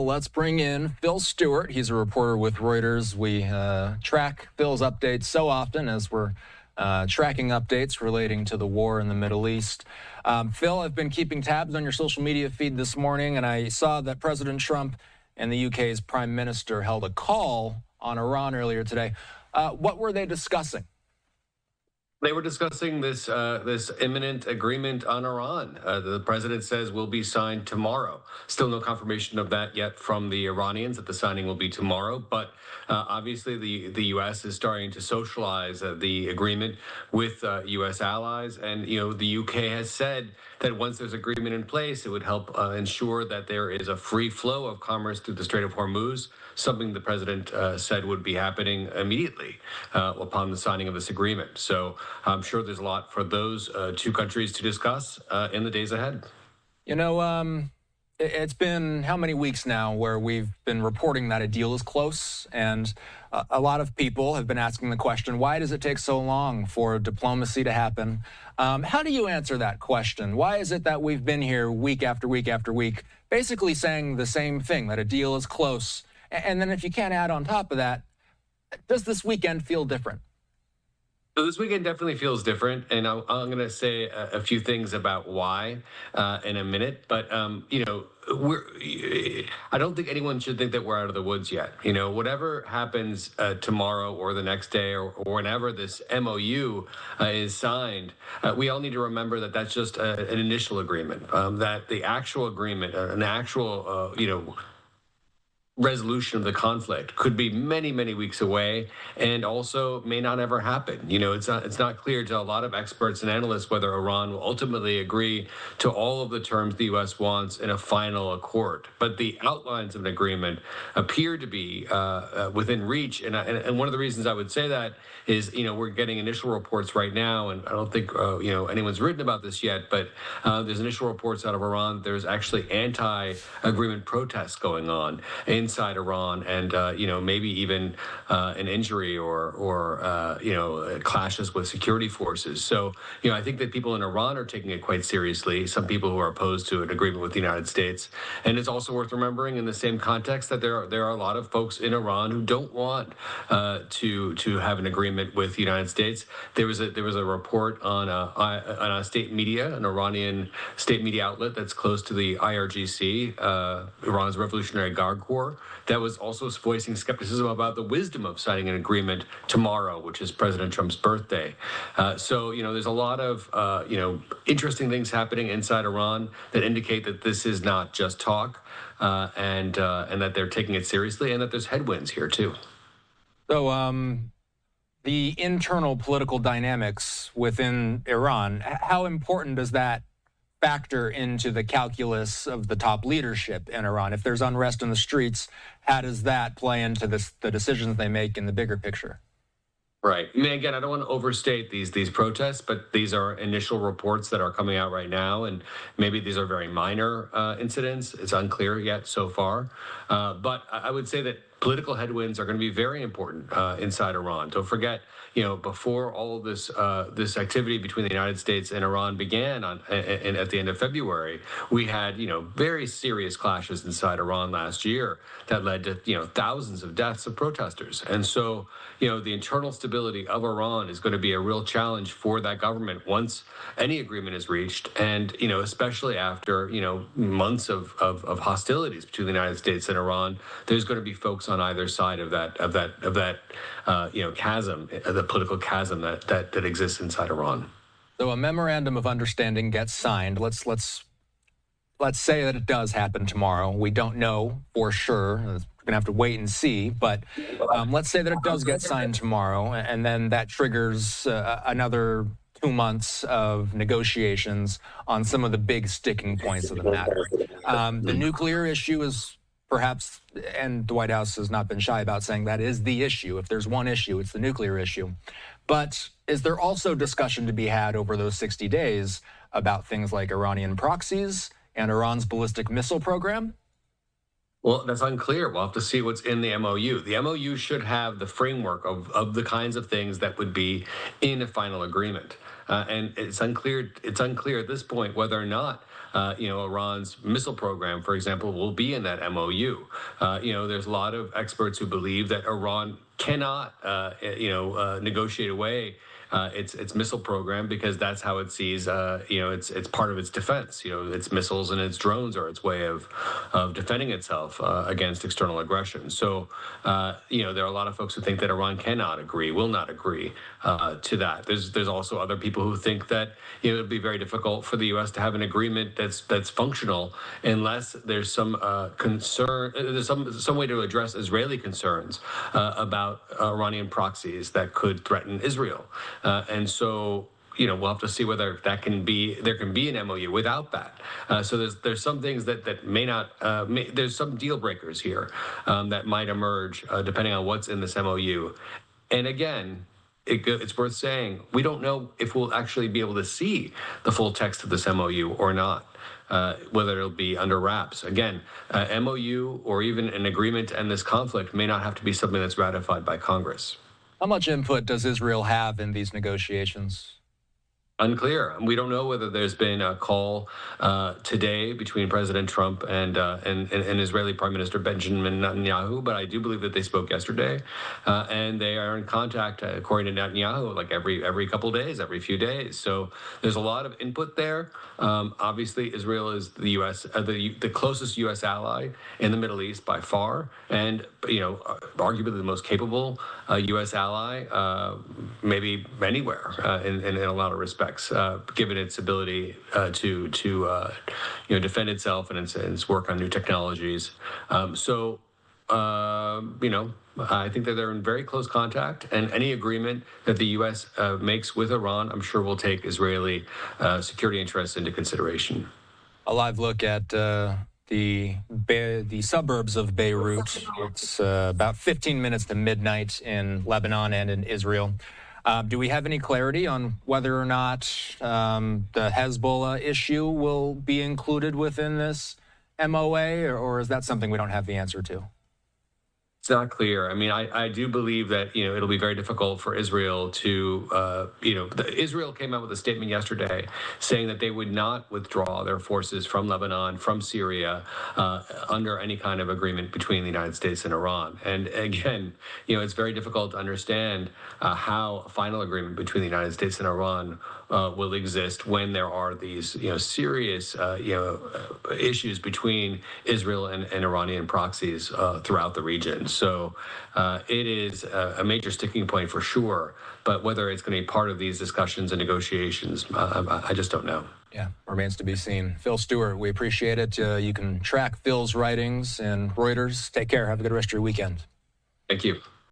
Let's bring in Phil Stewart. He's a reporter with Reuters. We track Phil's updates so often as we're tracking updates relating to the war in the Middle East. Phil, I've been keeping tabs on your social media feed this morning, and I saw that President Trump and the UK's Prime Minister held a call on Iran earlier today. What were they discussing? They were discussing this imminent agreement on Iran. The president says will be signed tomorrow. Still no confirmation of that yet from the Iranians that the signing will be tomorrow. But obviously, the U.S. is starting to socialize the agreement with U.S. allies, and the U.K. has said that once there's agreement in place, it would help ensure that there is a free flow of commerce through the Strait of Hormuz. Something the president said would be happening immediately upon the signing of this agreement. So I'm sure there's a lot for those two countries to discuss in the days ahead. It's been how many weeks now where we've been reporting that a deal is close, and a lot of people have been asking the question, why does it take so long for diplomacy to happen? How do you answer that question? Why is it that we've been here week after week after week, basically saying the same thing, that a deal is close? And then if you can't add on top of that, does this weekend feel different? So this weekend definitely feels different, and I'm going to say a few things about why in a minute. But I don't think anyone should think that we're out of the woods yet. Whatever happens tomorrow or the next day or whenever this MOU is signed, we all need to remember that that's just an initial agreement. That the actual agreement, an actual resolution of the conflict could be many, many weeks away, and also may not ever happen. It's not clear to a lot of experts and analysts whether Iran will ultimately agree to all of the terms the U.S. wants in a final accord. But the outlines of an agreement appear to be within reach. And one of the reasons I would say that is, we're getting initial reports right now, and I don't think anyone's written about this yet, but there's initial reports out of Iran. There's actually anti-agreement protests going on inside Iran, and maybe even an injury or clashes with security forces. So I think that people in Iran are taking it quite seriously. Some people who are opposed to an agreement with the United States, and it's also worth remembering in the same context that there are a lot of folks in Iran who don't want to have an agreement with the United States. There was a report on a state media, an Iranian state media outlet that's close to the IRGC, Iran's Revolutionary Guard Corps, that was also voicing skepticism about the wisdom of signing an agreement tomorrow, which is President Trump's birthday. So there's a lot of interesting things happening inside Iran that indicate that this is not just talk, and that they're taking it seriously, and that there's headwinds here too. So the internal political dynamics within Iran, how important does that factor into the calculus of the top leadership in Iran? If there's unrest in the streets, how does that play into the decisions they make in the bigger picture? Right. Again, I don't want to overstate these protests, but these are initial reports that are coming out right now, and maybe these are very minor incidents. It's unclear yet so far. But I would say that political headwinds are going to be very important inside Iran. Don't forget, before all of this activity between the United States and Iran began at the end of February, we had very serious clashes inside Iran last year that led to thousands of deaths of protesters. And so the internal stability of Iran is going to be a real challenge for that government once any agreement is reached, and especially after months of hostilities between the United States and Iran. There's going to be folks on either side of that chasm, the political chasm that exists inside Iran. So a memorandum of understanding gets signed. Let's say that it does happen tomorrow. We don't know for sure. We're going to have to wait and see. But let's say that it does get signed tomorrow, and then that triggers another 2 months of negotiations on some of the big sticking points of the matter. The nuclear issue is perhaps, and the White House has not been shy about saying that is the issue. If there's one issue, it's the nuclear issue. But is there also discussion to be had over those 60 days about things like Iranian proxies and Iran's ballistic missile program? Well, that's unclear. We'll have to see what's in the MOU. The MOU should have the framework of the kinds of things that would be in a final agreement. And it's unclear. It's unclear at this point whether or not Iran's missile program, for example, will be in that MOU. There's a lot of experts who believe that Iran cannot, negotiate away its missile program because that's how it sees, it's part of its defense. Its missiles and its drones are its way of defending itself against external aggression. So, there are a lot of folks who think that Iran cannot agree, will not agree to that. There's also other people who think that it would be very difficult for the U.S. to have an agreement that's functional unless there's some concern, there's some way to address Israeli concerns about Iranian proxies that could threaten Israel. And so, we'll have to see whether there can be an MOU without that. So there's some things that may not. There's some deal breakers here that might emerge depending on what's in this MOU. And again, it's worth saying we don't know if we'll actually be able to see the full text of this MOU or not. Whether it'll be under wraps. Again, MOU or even an agreement to end this conflict may not have to be something that's ratified by Congress. How much input does Israel have in these negotiations? Unclear. We don't know whether there's been a call today between President Trump and Israeli Prime Minister Benjamin Netanyahu, but I do believe that they spoke yesterday, and they are in contact, according to Netanyahu, like every couple of days, every few days. So there's a lot of input there. Obviously, Israel is the U.S. The closest U.S. ally in the Middle East by far, and arguably the most capable U.S. ally, maybe anywhere in a lot of respects. Given its ability to defend itself and its work on new technologies. I think that they're in very close contact, and any agreement that the U.S. makes with Iran, I'm sure will take Israeli security interests into consideration. A live look at the suburbs of Beirut. It's about 15 minutes to midnight in Lebanon and in Israel. Do we have any clarity on whether or not the Hezbollah issue will be included within this MOA, or is that something we don't have the answer to? It's not clear. I mean, I do believe that, it'll be very difficult for Israel to, Israel came out with a statement yesterday saying that they would not withdraw their forces from Lebanon, from Syria, under any kind of agreement between the United States and Iran. And again, it's very difficult to understand how a final agreement between the United States and Iran will exist when there are these, serious, issues between Israel and Iranian proxies throughout the region. So it is a major sticking point for sure. But whether it's going to be part of these discussions and negotiations, I just don't know. Yeah, remains to be seen. Phil Stewart, we appreciate it. You can track Phil's writings and Reuters. Take care. Have a good rest of your weekend. Thank you.